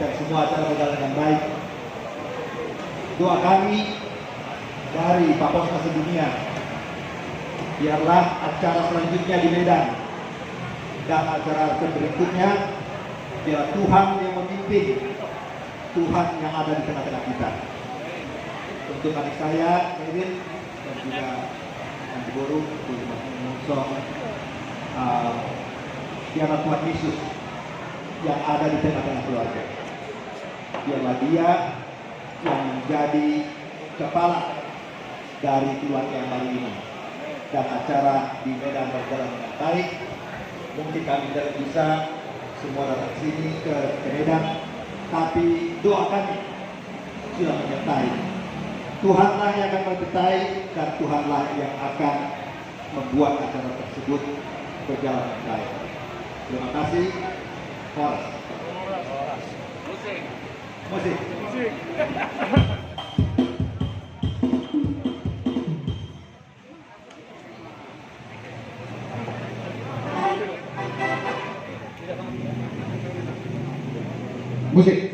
dan semua acara berjalan dengan baik. Doa kami dari Papua Sedunia, biarlah acara selanjutnya di Medan dan acara berikutnya, biar Tuhan yang memimpin, Tuhan yang ada di tengah-tengah kita. Untuk adik saya, Kevin, dan juga Nanti Boru, biarlah Tuhan Yesus yang ada di tengah-tengah keluarga. Biarlah Dia yang menjadi kepala dari keluarga yang baru ini. Dan acara di Medan berjalan dengan baik. Mungkin kami tidak bisa semua datang sini ke Medan, tapi doa kami sudah menyertai. Tuhanlah yang akan menyertai dan Tuhanlah yang akan membuat acara tersebut berjalan dengan baik. Terima kasih. Horas. Musik. Musik.